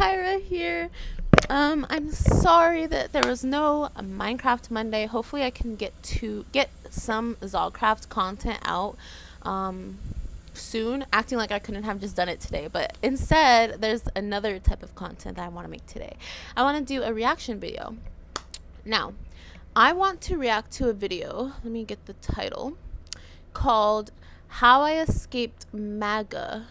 Kyra here. I'm sorry that there was no Minecraft Monday. Hopefully I can get some Zolcraft content out soon, acting like I couldn't have just done it today. But instead, there's another type of content that I want to make today. I want to do a reaction video. Now, I want to react to a video. Let me get the title. Called How I Escaped MAGA.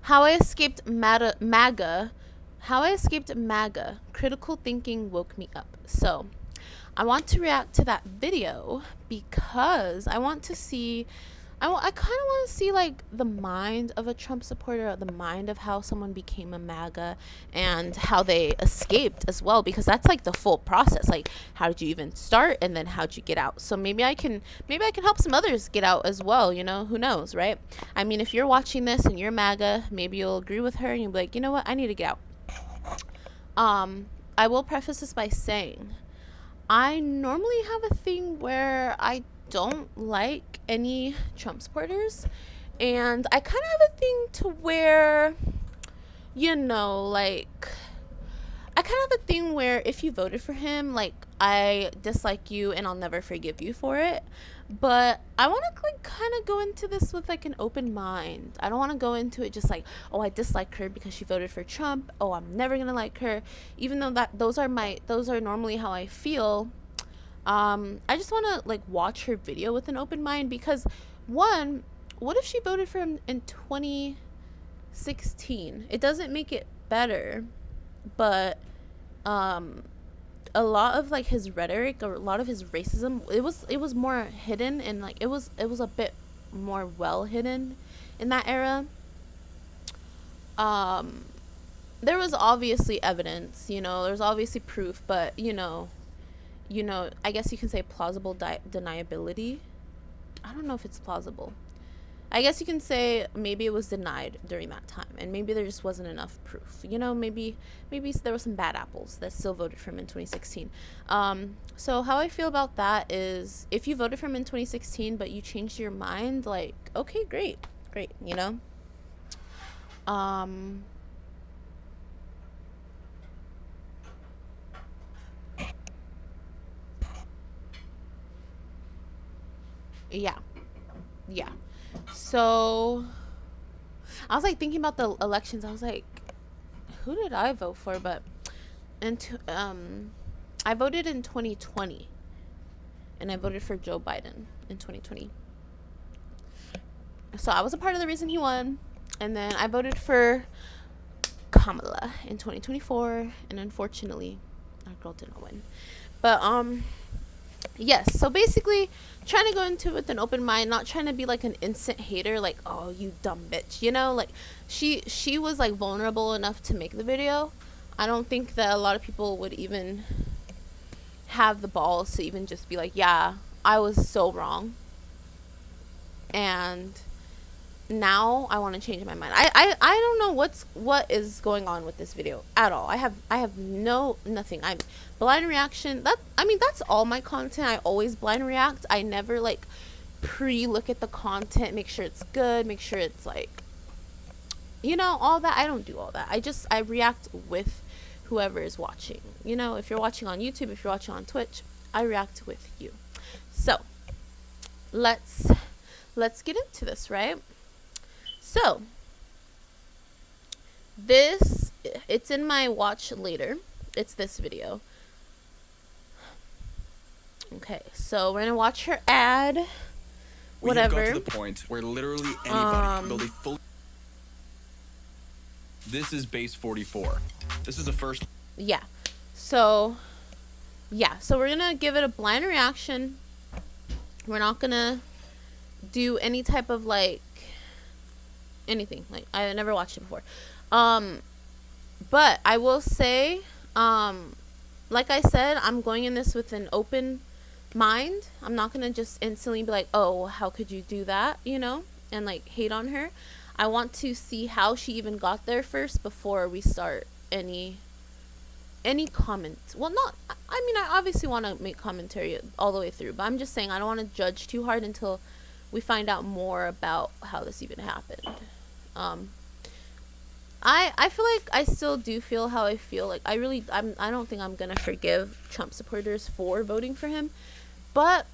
How I escaped MAGA. How I escaped MAGA. Critical thinking woke me up. So, I want to react to that video because I want to see. I kind of want to see like the mind of a Trump supporter, the mind of how someone became a MAGA, and how they escaped as well. Because that's like the full process. Like, how did you even start, and then how'd you get out? So maybe I can help some others get out as well. You know, who knows, right? I mean, if you're watching this and you're MAGA, maybe you'll agree with her and you'll be like, you know what, I need to get out. I will preface this by saying, I normally have a thing where I don't like any Trump supporters, and I kind of have a thing to where, you know, like, I kind of have a thing where if you voted for him, like, I dislike you and I'll never forgive you for it. But I want to like kind of go into this with like an open mind. I don't want to go into it just like, oh, I dislike her because she voted for Trump. Oh, I'm never gonna like her, even though those are normally how I feel. I just want to like watch her video with an open mind because, one, what if she voted for him in 2016? It doesn't make it better, but a lot of like his rhetoric, or a lot of his racism, it was more hidden, and like it was a bit more well hidden in that era. There was obviously evidence, you know, there's obviously proof, but you know, I guess you can say plausible deniability. I don't know if it's plausible. I guess you can say maybe it was denied during that time, and maybe there just wasn't enough proof. You know, maybe there were some bad apples that still voted for him in 2016. So how I feel about that is, if you voted for him in 2016 but you changed your mind, like, okay, great, you know. Yeah. So I was like thinking about the elections. I was like, who did I vote for? But I voted in 2020, and I voted for Joe Biden in 2020. So I was a part of the reason he won, and then I voted for Kamala in 2024, and unfortunately, our girl didn't win. But yes, so basically trying to go into it with an open mind, not trying to be like an instant hater, like, oh, you dumb bitch, you know. Like, she was like vulnerable enough to make the video. I don't think that a lot of people would even have the balls to even just be like, yeah, I was so wrong, and now I want to change my mind. I don't know what is going on with this video at all. I have nothing. I'm blind reaction. That's all my content. I always blind react. I never like look at the content, make sure it's good, make sure it's like, you know, all that. I don't do all that. I react with whoever is watching. You know, if you're watching on YouTube, if you're watching on Twitch, I react with you. So let's get into this, right? So it's in my watch later. It's this video. Okay, so we're gonna watch her ad. Whatever. We have got to the point where literally anybody can build a full. This is base 44. This is the first. Yeah. So we're gonna give it a blind reaction. We're not gonna do any type of like anything. Like, I never watched it before. But I will say, like I said, I'm going in this with an open mind. I'm not gonna just instantly be like, oh, how could you do that, you know, and like hate on her. I want to see how she even got there first before we start any comments. Well, not, I mean, I obviously want to make commentary all the way through, but I'm just saying I don't want to judge too hard until we find out more about how this even happened. I feel like I still do feel how I feel. Like I don't think I'm gonna forgive Trump supporters for voting for him, but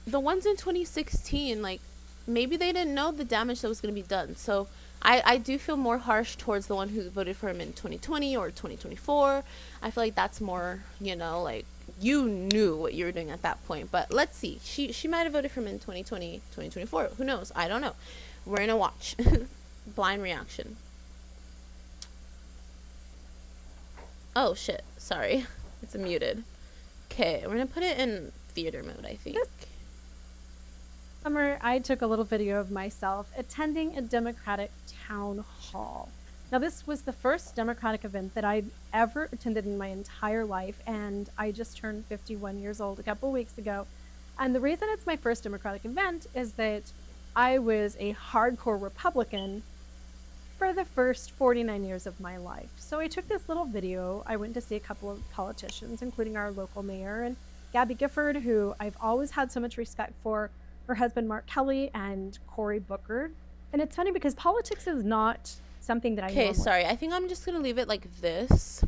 the ones in 2016, like, maybe they didn't know the damage that was gonna be done. So I do feel more harsh towards the one who voted for him in 2020 or 2024. I feel like that's more, like, you knew what you were doing at that point. But let's see, she might have voted for him in 2020, 2024. Who knows? I don't know. We're gonna watch. Blind reaction. Oh shit, sorry. It's muted. Okay, we're gonna put it in theater mode, I think. This summer, I took a little video of myself attending a Democratic town hall. Now, this was the first Democratic event that I've ever attended in my entire life, and I just turned 51 years old a couple weeks ago. And the reason it's my first Democratic event is that I was a hardcore Republican for the first 49 years of my life. So I took this little video. I went to see a couple of politicians, including our local mayor and Gabby Gifford, who I've always had so much respect for, her husband Mark Kelly, and Cory Booker. And it's funny because politics is not something that I Okay, sorry. I think I'm just gonna leave it like this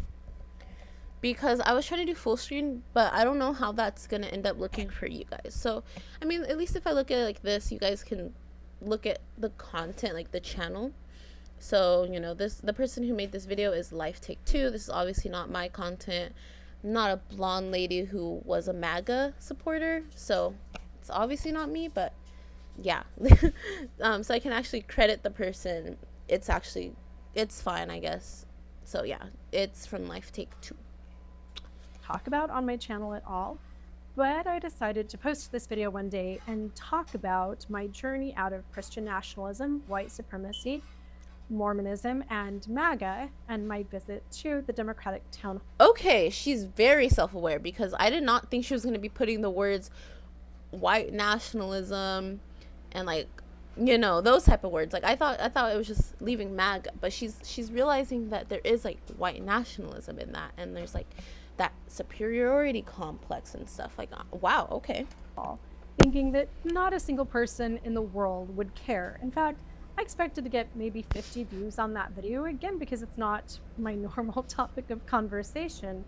because I was trying to do full screen, but I don't know how that's gonna end up looking for you guys. So, I mean, at least if I look at it like this, you guys can look at the content, like the channel. So, the person who made this video is Life Take Two. This is obviously not my content. I'm not a blonde lady who was a MAGA supporter, so it's obviously not me, but yeah. So I can actually credit the person. It's fine, I guess. So yeah, it's from Life Take Two. talk about on my channel at all, but I decided to post this video one day and talk about my journey out of Christian nationalism, white supremacy, Mormonism, and MAGA, and my visit to the Democratic town. Okay, she's very self-aware because I did not think she was going to be putting the words white nationalism and like those type of words. Like I thought it was just leaving MAGA, but she's realizing that there is like white nationalism in that, and there's like that superiority complex and stuff. Like, wow, okay. Thinking that not a single person in the world would care. In fact, I expected to get maybe 50 views on that video, again, because it's not my normal topic of conversation.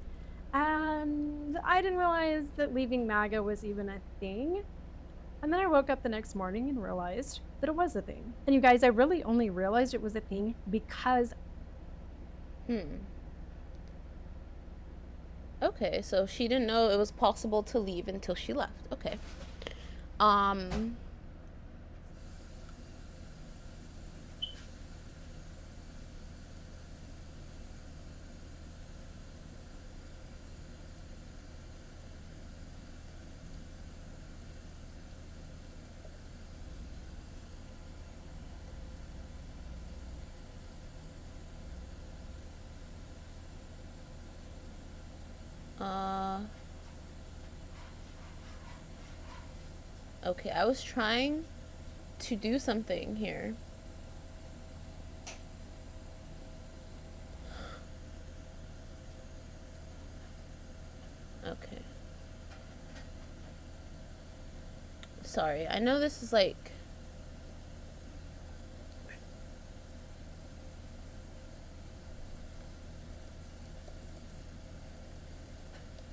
And I didn't realize that leaving MAGA was even a thing. And then I woke up the next morning and realized that it was a thing. And you guys, I really only realized it was a thing because... Okay, so she didn't know it was possible to leave until she left. Okay. Okay, I was trying to do something here. Okay. Sorry, I know this is like...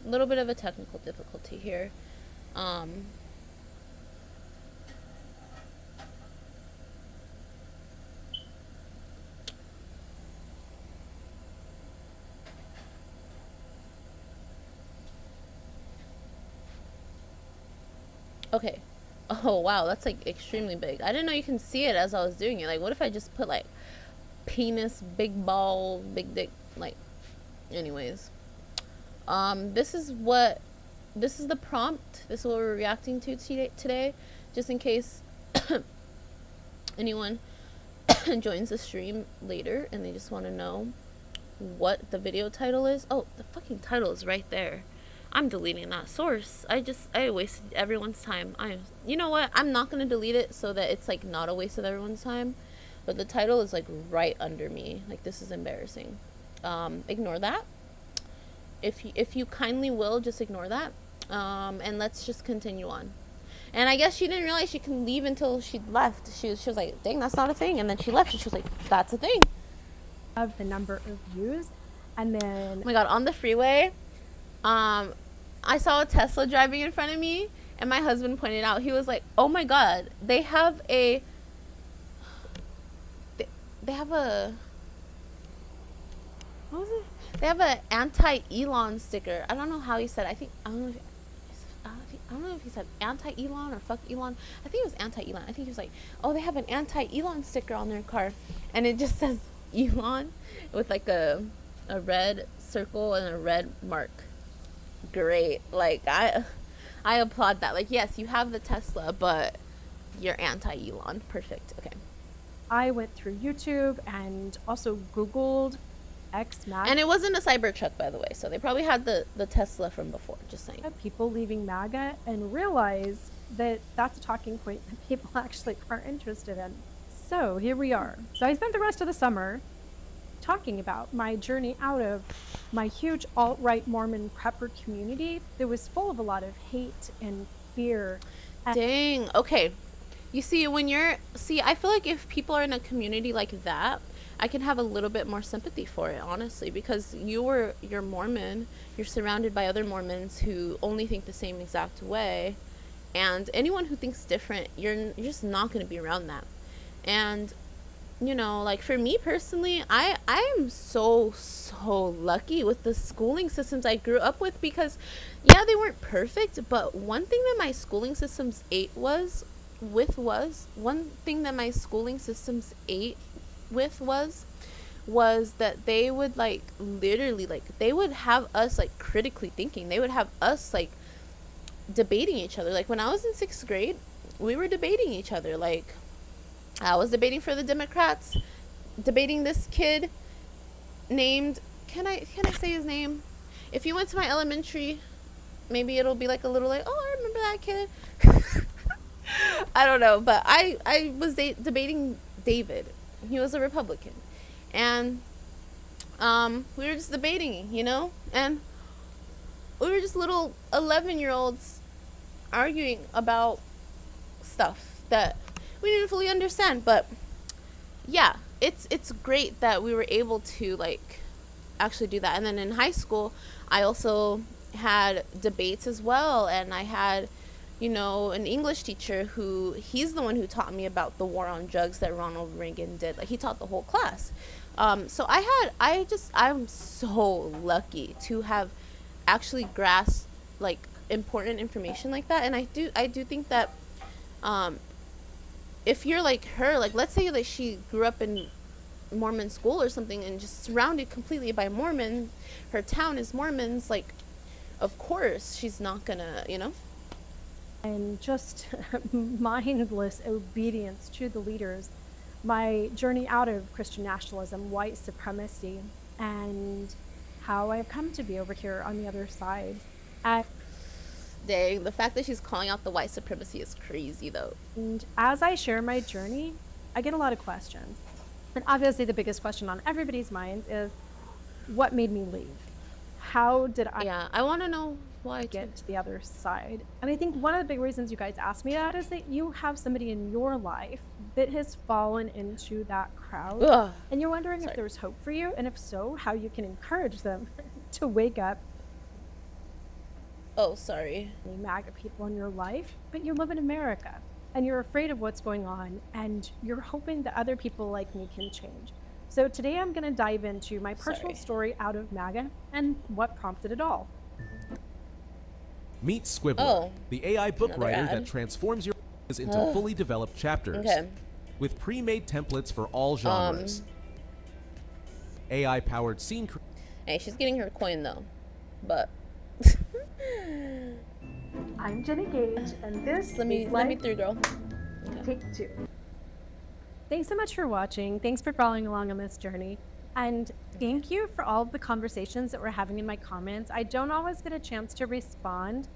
a little bit of a technical difficulty here. Okay. Oh wow, that's like extremely big. I didn't know you can see it as I was doing it. Like, what if I just put like penis, big ball, big dick, like, anyways. This is the prompt. This is what we're reacting to today, just in case anyone joins the stream later and they just want to know what the video title is. Oh, the fucking title is right there. I'm deleting that source. I wasted everyone's time. You know what? I'm not gonna delete it so that it's like not a waste of everyone's time. But the title is like right under me. Like, this is embarrassing. Ignore that. If you kindly will, just ignore that. And let's just continue on. And I guess she didn't realize she can leave until she left. She was like, dang, that's not a thing. And then she left and she was like, that's a thing. Of the number of views. And then Oh my god, on the freeway, I saw a Tesla driving in front of me, and my husband pointed out, he was like, oh my god, they have a what was it? They have an anti-Elon sticker. I don't know how he said it. I don't know if he said anti-Elon or fuck Elon. I think it was anti-Elon. I think he was like, oh, they have an anti-Elon sticker on their car, and it just says Elon with like a red circle and a red mark. Great. Like, I applaud that. Like, yes, you have the Tesla, but you're anti-Elon. Perfect. Okay. I went through YouTube and also Googled X MAGA. And it wasn't a Cybertruck, by the way, so they probably had the Tesla from before, just saying. People leaving MAGA, and realized that that's a talking point that people actually are interested in. So here we are. So I spent the rest of the summer talking about my journey out of my huge alt-right Mormon prepper community that was full of a lot of hate and fear. Dang. Okay. You see, I feel like if people are in a community like that, I can have a little bit more sympathy for it, honestly, because you're Mormon, you're surrounded by other Mormons who only think the same exact way, and anyone who thinks different, you're just not going to be around that. And you know, like for me personally, I am so lucky with the schooling systems I grew up with, because yeah, they weren't perfect, but one thing that my schooling systems ate was that they would like literally, like they would have us like critically thinking. They would have us like debating each other. Like when I was in 6th grade, we were debating each other. Like I was debating for the Democrats, debating this kid named, can I say his name? If you went to my elementary, maybe it'll be like a little like, oh, I remember that kid. I don't know, but I was debating David. He was a Republican, and we were just debating, you know, and we were just little 11-year-olds arguing about stuff that we didn't fully understand. But yeah, it's great that we were able to like actually do that. And then in high school, I also had debates as well, and I had, you know, an English teacher who, he's the one who taught me about the war on drugs that Ronald Reagan did. Like he taught the whole class. So I'm so lucky to have actually grasped like important information like that. And I do think that if you're like her, like let's say that she grew up in Mormon school or something and just surrounded completely by Mormons, her town is Mormons, like of course she's not gonna, you know. And just mindless obedience to the leaders. My journey out of Christian nationalism, white supremacy, and how I've come to be over here on the other side. Dang, the fact that she's calling out the white supremacy is crazy though. And as I share my journey, I get a lot of questions. And obviously the biggest question on everybody's minds is, what made me leave? How did I want to know why get to the other side? And I think one of the big reasons you guys asked me that is that you have somebody in your life that has fallen into that crowd. Ugh. And you're wondering if there's hope for you, and if so, how you can encourage them to wake up. Oh, sorry. MAGA people in your life, but you live in America and you're afraid of what's going on, and you're hoping that other people like me can change. So today I'm going to dive into my personal story out of MAGA and what prompted it all. Meet Squibbler, the AI book writer that transforms your ideas into fully developed chapters with pre-made templates for all genres. AI-powered scene. Hey, she's getting her coin though, but. I'm Jenny Gage, and this let me through, girl. Take 2. Thanks so much for watching. Thanks for following along on this journey. And thank you for all of the conversations that we're having in my comments. I don't always get a chance to respond,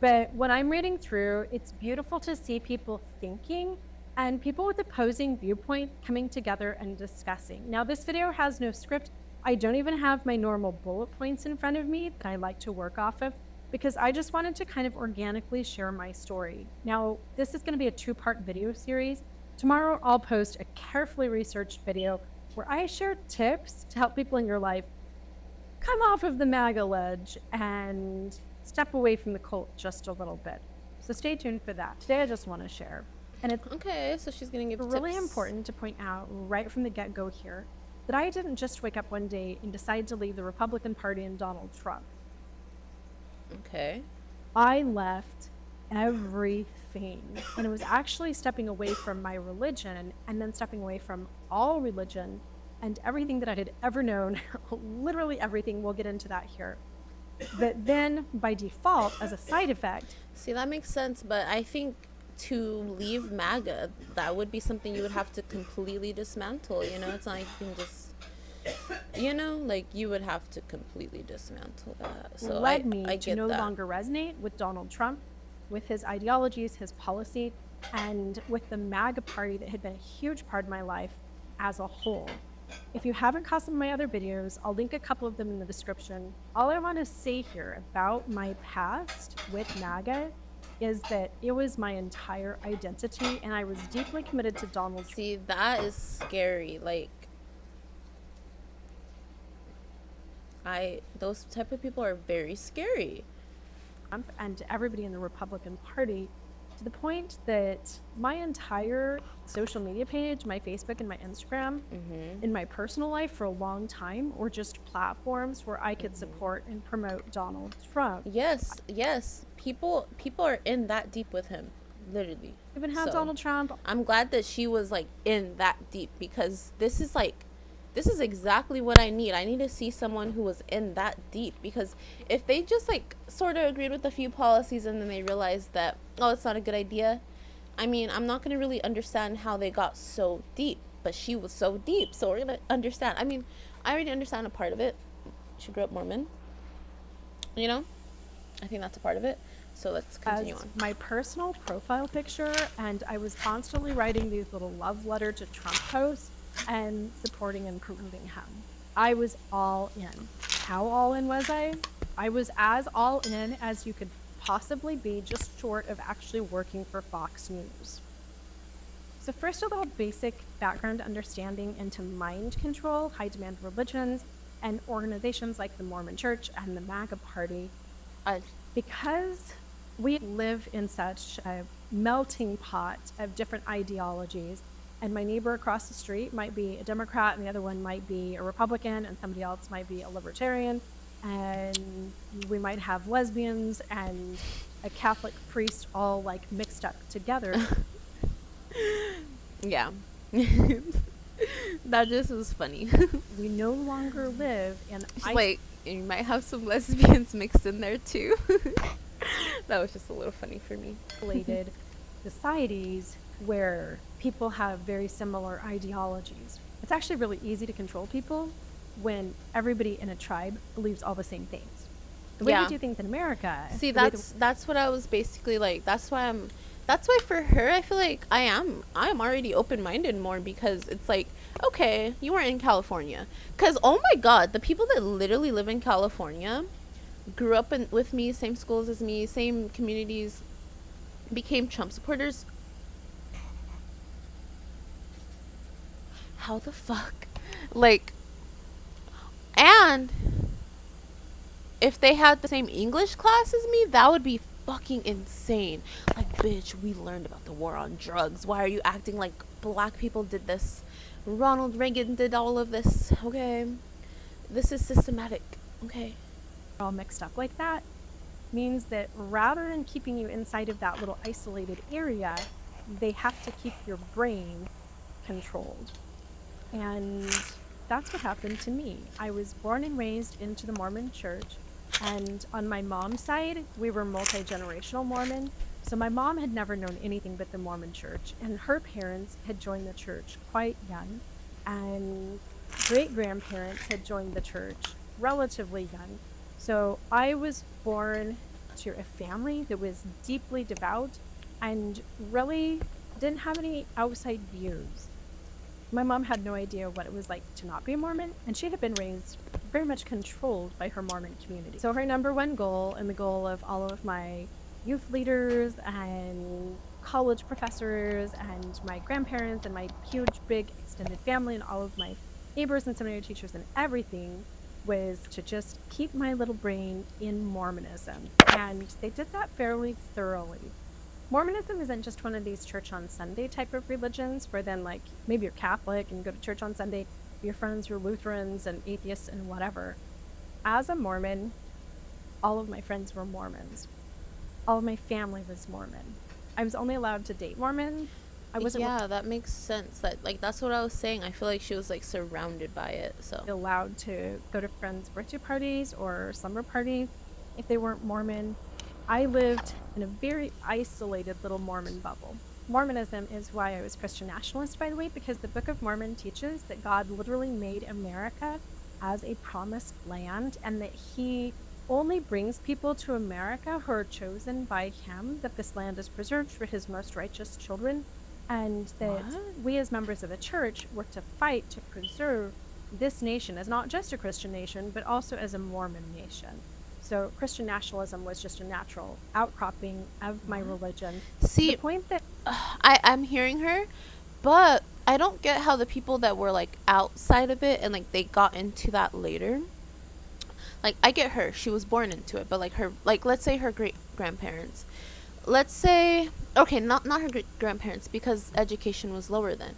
but when I'm reading through, it's beautiful to see people thinking and people with opposing viewpoint coming together and discussing. Now, this video has no script. I don't even have my normal bullet points in front of me that I like to work off of. because I just wanted to kind of organically share my story. Now, this is going to be a 2-part video series. Tomorrow, I'll post a carefully researched video where I share tips to help people in your life come off of the MAGA ledge and step away from the cult just a little bit. So stay tuned for that. Today, I just want to share. And it's Okay, so she's gonna give really tips. important to point out right from the get-go here that I didn't just wake up one day and decide to leave the Republican Party and Donald Trump. Okay. I left everything. And it was actually stepping away from my religion and then stepping away from all religion and everything that I had ever known, literally everything. We'll get into that here. But then by default, as a side effect, See, that makes sense, but I think to leave MAGA, that would be something you would have to completely dismantle. You know, it's not like you can just, you know, like you would have to completely dismantle that. So led me I to get no that. longer resonate with Donald Trump, with his ideologies, his policy, and with the MAGA party that had been a huge part of my life as a whole. If you haven't caught some of my other videos, I'll link a couple of them in the description. All I want to say here about my past with MAGA is that it was my entire identity, and I was deeply committed to Donald Trump. See, that is scary. Like, those type of people are very scary. And to everybody in the Republican Party, to the point that my entire social media page, my Facebook and my Instagram, in my personal life for a long time were just platforms where I could support and promote Donald Trump. Yes, yes. People are in that deep with him, literally. Even had So, Donald Trump. I'm glad that she was like in that deep, because this is exactly what I need. I need to see someone who was in that deep, because if they just like sort of agreed with a few policies and then they realized that, oh, it's not a good idea, I mean, I'm not going to really understand how they got so deep, but she was so deep, so we're going to understand. I mean, I already understand a part of it. She grew up Mormon, you know? I think that's a part of it. So let's continue As on. my personal profile picture, and I was constantly writing these little love letter to Trump posts and supporting and promoting him. I was all in. How all in was I? I was as all in as you could possibly be, just short of actually working for Fox News. So first, a little basic background understanding into mind control, high demand religions, and organizations like the Mormon Church and the MAGA Party. Because we live in such a melting pot of different ideologies, and my neighbor across the street might be a Democrat and the other one might be a Republican and somebody else might be a libertarian, and we might have lesbians and a Catholic priest all like mixed up together. Yeah. That just was funny. We no longer live in Wait, you might have some lesbians mixed in there too. That was just a little funny for me. isolated societies where people have very similar ideologies. It's actually really easy to control people when everybody in a tribe believes all the same things. The way Yeah. we do things in America. See, the way that's what I was basically like. That's why for her, I feel like I am already open-minded more, because it's like, okay, you weren't in California. Because, oh my God, the people that literally live in California grew up with me, same schools as me, same communities, became Trump supporters. How the fuck? Like, and if they had the same English class as me, that would be fucking insane. Like, bitch, we learned about the war on drugs. Why are you acting like black people did this? Ronald Reagan did all of this. Okay, this is systematic. Okay. all mixed up like that means that rather than keeping you inside of that little isolated area, they have to keep your brain controlled. And that's what happened to me. I was born and raised into the Mormon church, and on my mom's side, we were multi-generational Mormon. So my mom had never known anything but the Mormon church, and her parents had joined the church quite young, and great-grandparents had joined the church relatively young. So I was born to a family that was deeply devout and really didn't have any outside views. My mom had no idea what it was like to not be a Mormon, and she had been raised very much controlled by her Mormon community. So her number one goal, and the goal of all of my youth leaders and college professors and my grandparents and my huge, big, extended family and all of my neighbors and seminary teachers and everything, was to just keep my little brain in Mormonism. And they did that fairly thoroughly. Mormonism isn't just one of these church on Sunday type of religions where then, like, maybe you're Catholic and you go to church on Sunday, your friends are Lutherans and atheists and whatever. As a Mormon, all of my friends were Mormons. All of my family was Mormon. I was only allowed to date Mormon. I wasn't that makes sense. That's what I was saying. I feel like she was like surrounded by it. So allowed to go to friends' birthday parties or slumber parties if they weren't Mormon. I lived in a very isolated little Mormon bubble. Mormonism is why I was Christian nationalist, by the way, because the Book of Mormon teaches that God literally made America as a promised land, and that he only brings people to America who are chosen by him, that this land is preserved for his most righteous children, and that we as members of the church were to fight to preserve this nation as not just a Christian nation, but also as a Mormon nation. So Christian nationalism was just a natural outcropping of my religion. See, the point that I'm hearing her, but I don't get how the people that were like outside of it and like they got into that later. Like, I get her, she was born into it, but like her, like, let's say her great grandparents, let's say, okay, not her great grandparents, because education was lower then.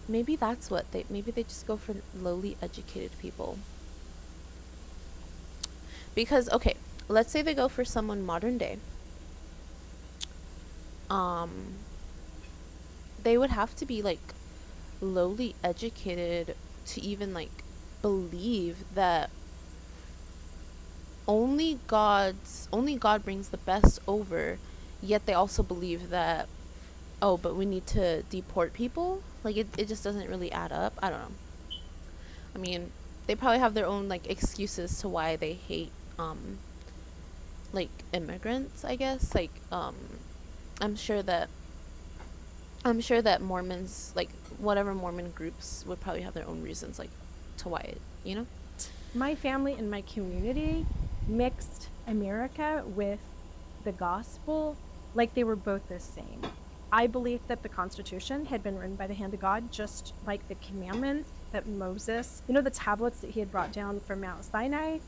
Maybe that's what maybe they just go for lowly educated people. Because, okay, let's say they go for someone modern day. They would have to be like lowly educated to even like believe that only God brings the best over, yet they also believe that, oh, but we need to deport people. Like, it just doesn't really add up. I don't know. I mean, they probably have their own like excuses to why they hate like immigrants, I guess. Like, I'm sure that Mormons, like whatever Mormon groups, would probably have their own reasons, like, to why it, you know. my family and my community mixed America with the gospel like they were both the same. I believed that the Constitution had been written by the hand of God, just like the commandments that Moses, the tablets that he had brought down from Mount Sinai.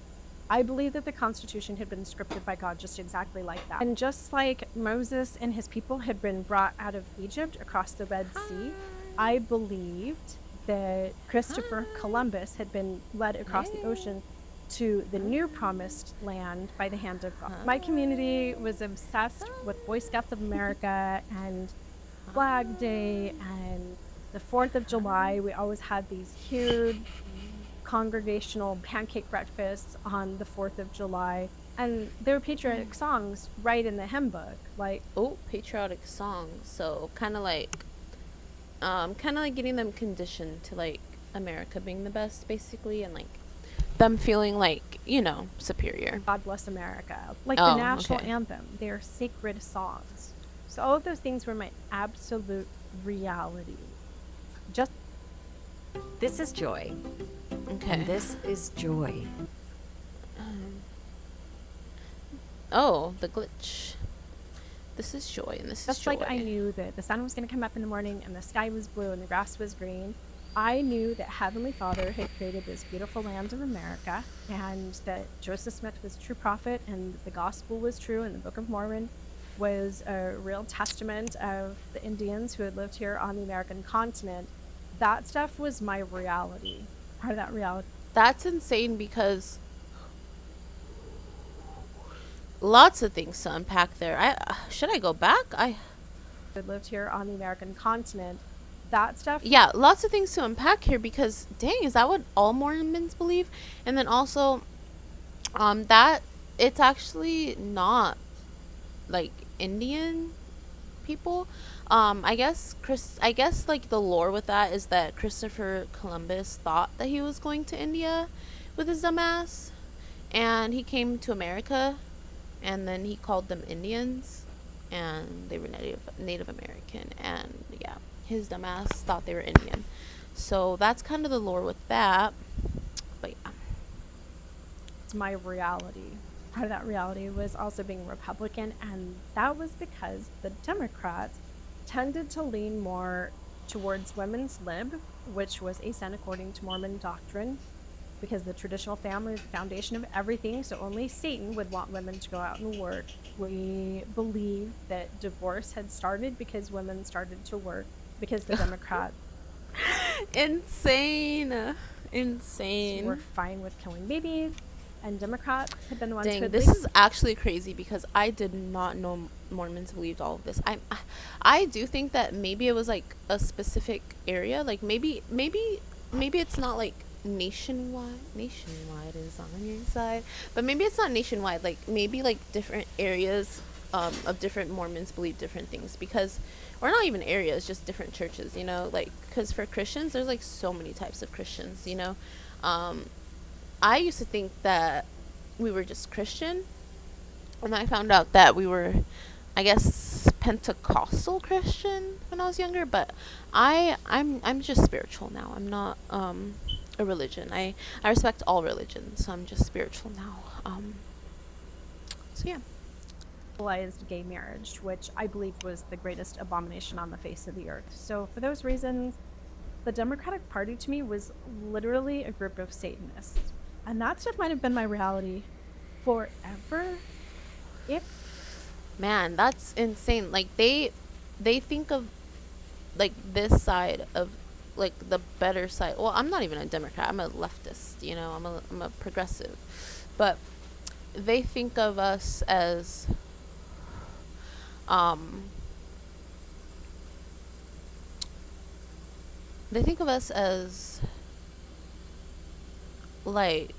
I believe that the Constitution had been scripted by God just exactly like that. And just like Moses and his people had been brought out of Egypt across the Red Sea, I believed that Christopher Columbus had been led across the ocean to the new promised land by the hand of God. My community was obsessed with Boy Scouts of America and Flag Day and the 4th of July. We always had these huge congregational pancake breakfasts on the 4th of July. And there were patriotic songs right in the hymn book. Like, oh, patriotic songs. So kind of like getting them conditioned to like America being the best, basically, and like them feeling like, superior. God Bless America, like the national anthem. They're sacred songs. So all of those things were my absolute reality. Just This is joy. Okay. And this is joy. Oh, the glitch. This is joy, and this is just joy. like I knew that the sun was going to come up in the morning and the sky was blue and the grass was green, I knew that Heavenly Father had created this beautiful land of America, and that Joseph Smith was a true prophet, and the gospel was true, and the Book of Mormon was a real testament of the Indians who had lived here on the American continent. That stuff was my reality. Part of that reality. That's insane, because lots of things to unpack there. Should I go back? Had lived here on the American continent. That stuff. Yeah, lots of things to unpack here, because dang, is that what all Mormons believe? And then also, that it's actually not like Indian people. I guess like the lore with that is that Christopher Columbus thought that he was going to India with his dumb ass, and he came to America, and then he called them Indians, and they were Native American, and yeah, his dumb ass thought they were Indian. So that's kind of the lore with that. But yeah. just my reality. Part of that reality was also being Republican, and that was because the Democrats tended to lean more towards women's lib, which was a sin according to Mormon doctrine, because the traditional family is the foundation of everything, so only Satan would want women to go out and work. We believe that divorce had started because women started to work, because the Democrats Insane. were fine with killing babies, and Democrats had been the ones who Dang, had this is actually crazy because I did not know Mormons believed all of this. I do think that maybe it was like a specific area, like maybe it's not like nationwide is on your side, but maybe it's not nationwide, like maybe like different areas of different Mormons believe different things, because, or not even areas, just different churches, you know, like, because for Christians there's like so many types of Christians, you know. I used to think that we were just Christian, and I found out that we were, I guess, Pentecostal Christian when I was younger, but I'm just spiritual now. I'm not a religion. I respect all religions, so I'm just spiritual now. So yeah. legalized gay marriage, which I believe was the greatest abomination on the face of the earth. So for those reasons, the Democratic Party to me was literally a group of Satanists. And that stuff might have been my reality forever. Man, that's insane. Like they think of like this side of like the better side. Well, I'm not even a Democrat. I'm a leftist, you know. I'm a progressive. But they think of us as like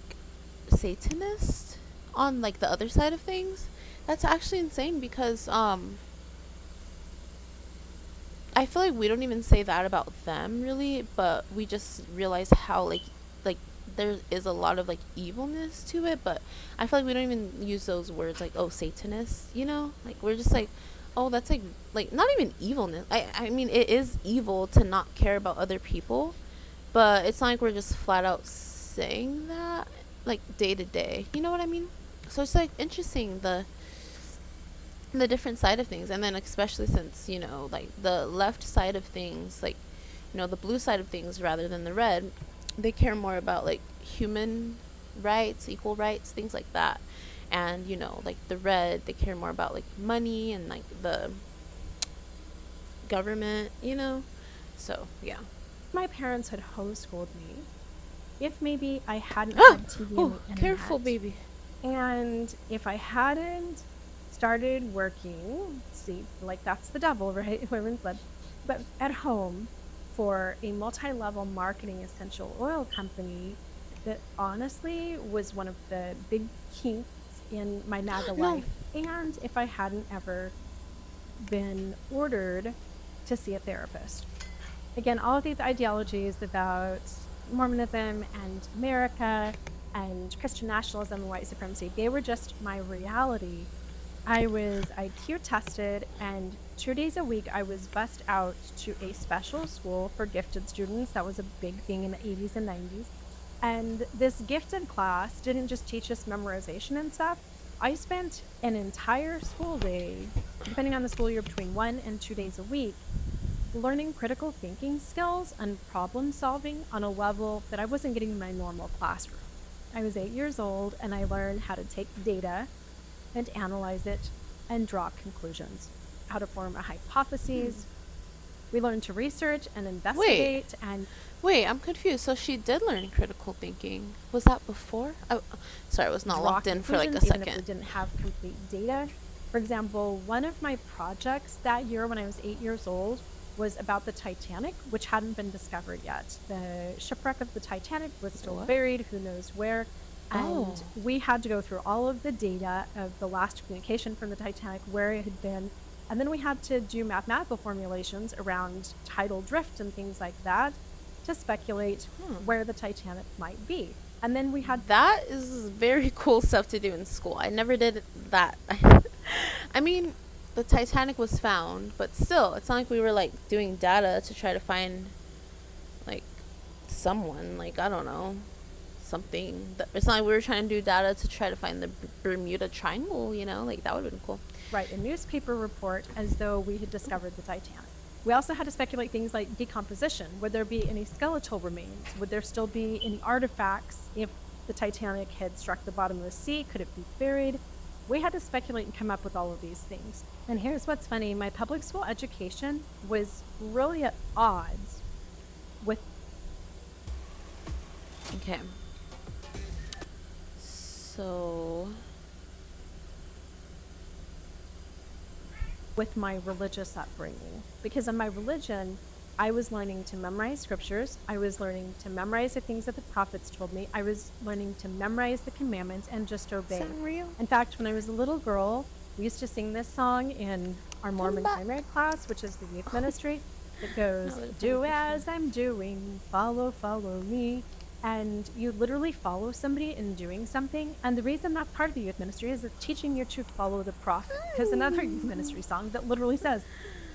Satanist on like the other side of things. That's actually insane because I feel like we don't even say that about them really, but we just realize how like there is a lot of like evilness to it, but I feel like we don't even use those words like, oh, Satanist, you know? Like we're just like, oh, that's like not even evilness. I mean it is evil to not care about other people, but it's not like we're just flat out saying that like day to day. You know what I mean? So it's like interesting the different side of things, and then especially since, you know, like the left side of things, like, you know, the blue side of things rather than the red, they care more about like human rights, equal rights, things like that. And, you know, like the red, they care more about like money and like the government, you know. So yeah, my parents had homeschooled me, if maybe I hadn't had TV and the internet, careful baby, and if I hadn't started working, see, like that's the devil, right? Women's lib, but at home for a multi-level marketing essential oil company that honestly was one of the big kinks in my MAGA life. And if I hadn't ever been ordered to see a therapist. Again, all of these ideologies about Mormonism and America and Christian nationalism and white supremacy, they were just my reality. I was IQ tested, and 2 days a week I was bussed out to a special school for gifted students. That was a big thing in the 80s and 90s. And this gifted class didn't just teach us memorization and stuff. I spent an entire school day, depending on the school year, between 1 and 2 days a week, learning critical thinking skills and problem solving on a level that I wasn't getting in my normal classroom. I was 8 years old, and I learned how to take data and analyze it and draw conclusions, how to form a hypothesis. We learned to research and investigate. Wait, I'm confused. So she did learn critical thinking. Was that before? Sorry, I was not locked in for like a second. Even if we didn't have complete data. For example, one of my projects that year when I was 8 years old was about the Titanic, which hadn't been discovered yet. The shipwreck of the Titanic was still buried, who knows where. And we had to go through all of the data of the last communication from the Titanic, where it had been. And then we had to do mathematical formulations around tidal drift and things like that to speculate where the Titanic might be. And then we had... That is very cool stuff to do in school. I never did that. I mean, the Titanic was found, but still, it's not like we were like doing data to try to find like someone, like, I don't know, something. It's not like we were trying to do data to try to find the Bermuda Triangle, you know, like that would have been cool. Right, a newspaper report as though we had discovered the Titanic. We also had to speculate things like decomposition. Would there be any skeletal remains? Would there still be any artifacts if the Titanic had struck the bottom of the sea? Could it be buried? We had to speculate and come up with all of these things. And here's what's funny. My public school education was really at odds with... Okay. So... with my religious upbringing. Because in my religion, I was learning to memorize scriptures. I was learning to memorize the things that the prophets told me. I was learning to memorize the commandments and just obey. Is that real? In fact, when I was a little girl, we used to sing this song in our Mormon primary class, which is the youth ministry. It goes, do as I'm doing, follow, follow me. And you literally follow somebody in doing something. And the reason that's part of the youth ministry is it's teaching you to follow the prophet. Because another youth ministry song that literally says,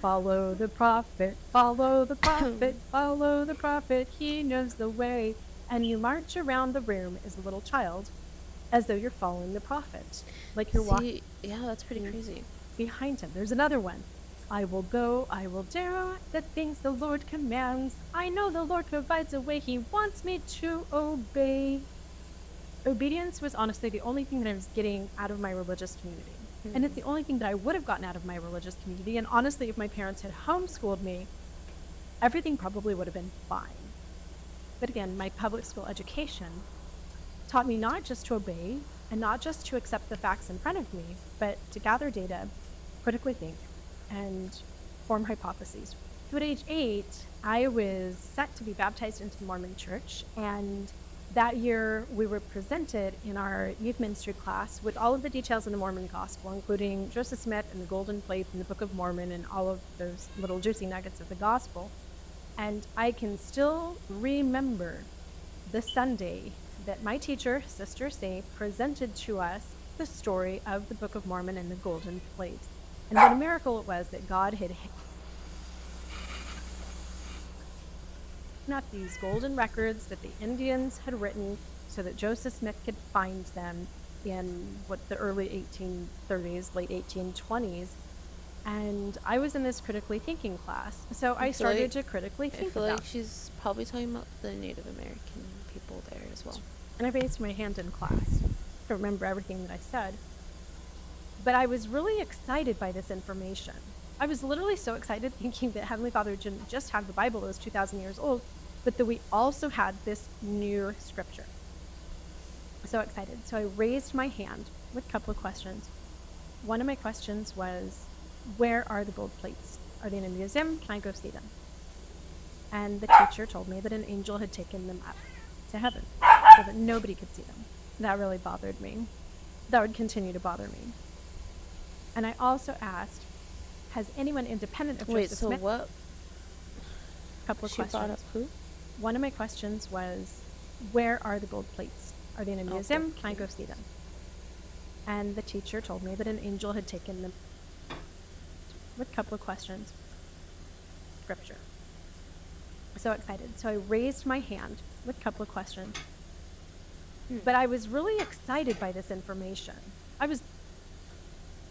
follow the prophet, follow the prophet, follow the prophet, he knows the way. And you march around the room as a little child as though you're following the prophet. Like you're walking. Yeah, that's pretty crazy. Behind him. There's another one. I will go, I will do the things the Lord commands. I know the Lord provides a way he wants me to obey. Obedience was honestly the only thing that I was getting out of my religious community. And it's the only thing that I would have gotten out of my religious community. And honestly, if my parents had homeschooled me, everything probably would have been fine. But again, my public school education taught me not just to obey and not just to accept the facts in front of me, but to gather data, critically think, and form hypotheses. So at age 8, I was set to be baptized into the Mormon church, and that year we were presented in our youth ministry class with all of the details in the Mormon gospel, including Joseph Smith and the golden plate and the Book of Mormon and all of those little juicy nuggets of the gospel. And I can still remember the Sunday that my teacher, Sister Safe, presented to us the story of the Book of Mormon and the golden plate. And what a miracle it was that God had not these golden records that the Indians had written so that Joseph Smith could find them in the early 1830s, late 1820s. And I was in this critically thinking class. So I started to critically think about it. I feel like she's probably talking about the Native American people there as well. And I raised my hand in class. I don't remember everything that I said. But I was really excited by this information. I was literally so excited thinking that Heavenly Father didn't just have the Bible that was 2,000 years old, but that we also had this new scripture. So excited. So I raised my hand with a couple of questions. One of my questions was, where are the gold plates? Are they in a museum? Can I go see them? And the teacher told me that an angel had taken them up to heaven so that nobody could see them. That really bothered me. That would continue to bother me. And I also asked, has anyone independent of Joseph Smith? What? A couple of She questions. brought up who? One of my questions was, where are the gold plates? Are they in a museum? Can I go see them? And the teacher told me that an angel had taken them. With a couple of questions. Scripture. So excited. So I raised my hand with a couple of questions. But I was really excited by this information. I was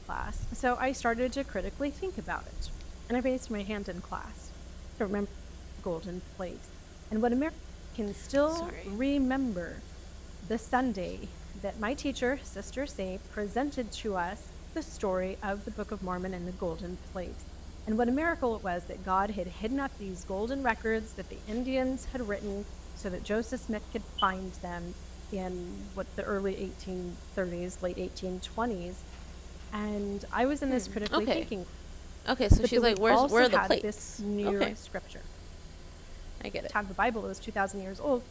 class. So I started to critically think about it. And I raised my hand in class to remember golden plate. And what Americans can still remember the Sunday that my teacher, Sister Safe, presented to us the story of the Book of Mormon and the golden plate. And what a miracle it was that God had hidden up these golden records that the Indians had written so that Joseph Smith could find them in the early 1830s, late 1820s. And I was in this critically thinking. Okay, so but she's like, where are the plates? This new scripture. I get it. Have the Bible that was 2,000 years old.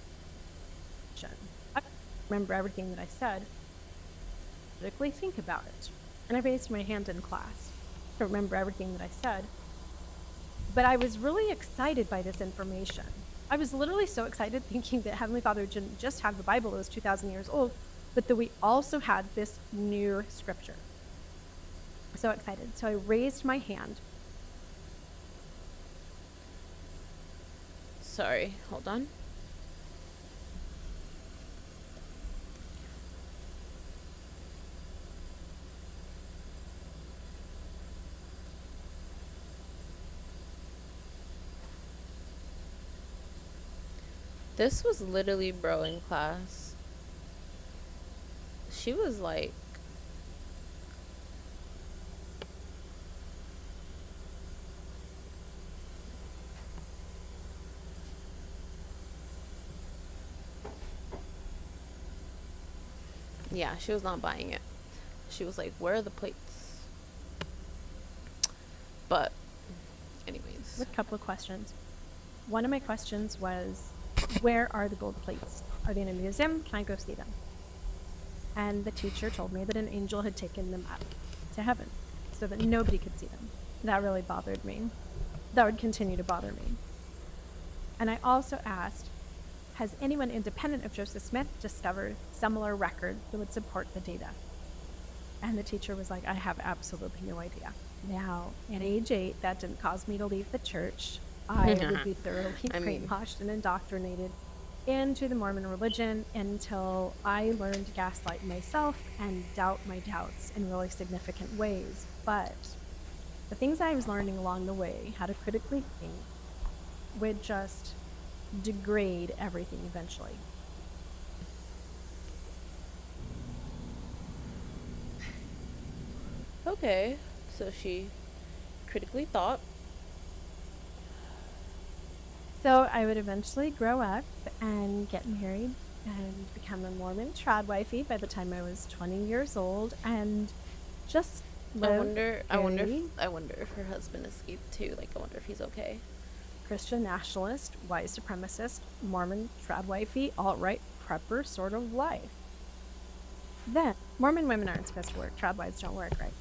I remember everything that I said. Critically think about it. And I raised my hand in class. I don't remember everything that I said. But I was really excited by this information. I was literally so excited thinking that Heavenly Father didn't just have the Bible that was 2,000 years old, but that we also had this new scripture. So excited. So I raised my hand. Sorry, hold on. This was literally bro in class. She was like, yeah, she was not buying it. She was like, where are the plates? But anyways, A couple of questions. One of my questions was, where are the gold plates? Are they in a museum? Can I go see them? And the teacher told me that an angel had taken them up to heaven so that nobody could see them. That really bothered me. That would continue to bother me. And I also asked, has anyone independent of Joseph Smith discovered similar records that would support the data? And the teacher was like, I have absolutely no idea. Now, at age 8, that didn't cause me to leave the church. I would be thoroughly brainwashed and indoctrinated into the Mormon religion until I learned to gaslight myself and doubt my doubts in really significant ways. But the things I was learning along the way, how to critically think, would just degrade everything eventually. okay, so she critically thought. So I would eventually grow up and get married and become a Mormon trad wifey by the time I was 20 years old, and just I wonder if her husband escaped too. Like, I wonder if he's okay. Christian nationalist, white supremacist, Mormon trad wifey, alt-right prepper sort of life. Then, Mormon women aren't supposed to work. Trad wives don't work, right?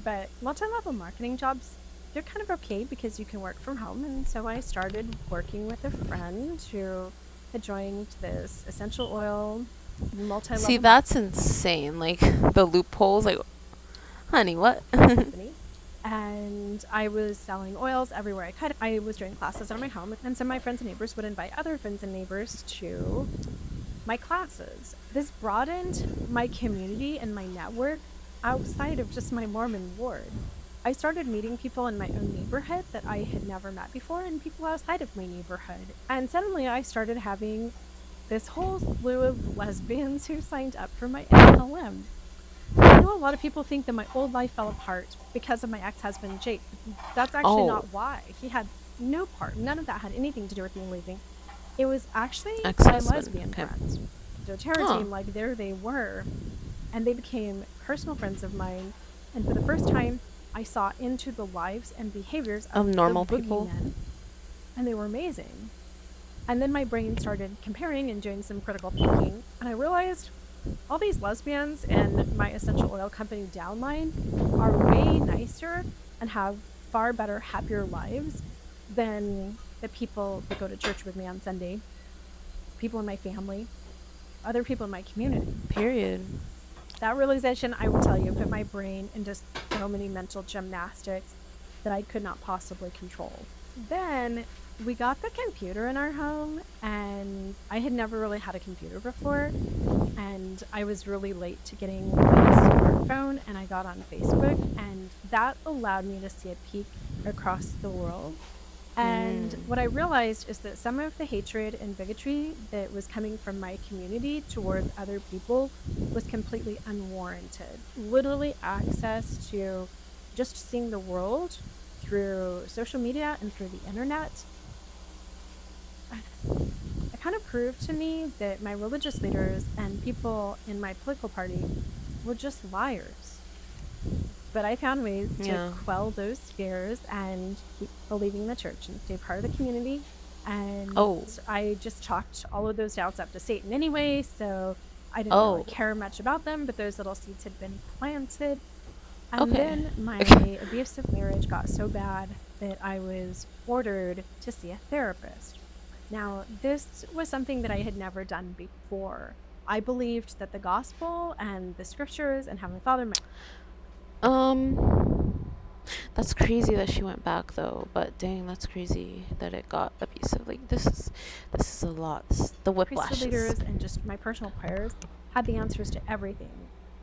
But multi-level marketing jobs, they're kind of okay because you can work from home. And so I started working with a friend who had joined this essential oil multi-level See, that's insane. Like, the loopholes. Like, honey, what? company. And I was selling oils everywhere I could. I was doing classes at my home, and some of my friends and neighbors would invite other friends and neighbors to my classes. This broadened my community and my network outside of just my Mormon ward. I started meeting people in my own neighborhood that I had never met before, and people outside of my neighborhood. And suddenly I started having this whole slew of lesbians who signed up for my MLM. I know a lot of people think that my old life fell apart because of my ex-husband, Jake. That's actually not why. He had no part. None of that had anything to do with me leaving. It was actually my lesbian friends. doTERRA team, like, there they were. And they became personal friends of mine. And for the first time, I saw into the lives and behaviors of normal the people. boogeymen. And they were amazing. And then my brain started comparing and doing some critical thinking. And I realized all these lesbians and my essential oil company downline are way nicer and have far better, happier lives than the people that go to church with me on Sunday, people in my family, other people in my community. Period. That realization, I will tell you, put my brain into so many mental gymnastics that I could not possibly control. Then we got the computer in our home, and I had never really had a computer before, and I was really late to getting a smartphone, and I got on Facebook, and that allowed me to see a peek across the world. And what I realized is that some of the hatred and bigotry that was coming from my community toward other people was completely unwarranted. Literally access to just seeing the world through social media and through the internet. It kind of proved to me that my religious leaders and people in my political party were just liars. But I found ways to quell those fears and keep believing the church and stay part of the community. And I just chalked all of those doubts up to Satan anyway, so I didn't really care much about them, but those little seeds had been planted. And then my abusive marriage got so bad that I was ordered to see a therapist. Now, this was something that I had never done before. I believed that the gospel and the scriptures and Heavenly Father... That's crazy that she went back though, but dang, that's crazy that it got abusive. Like, this is a lot. This is the whiplashes. Leaders and just my personal prayers had the answers to everything.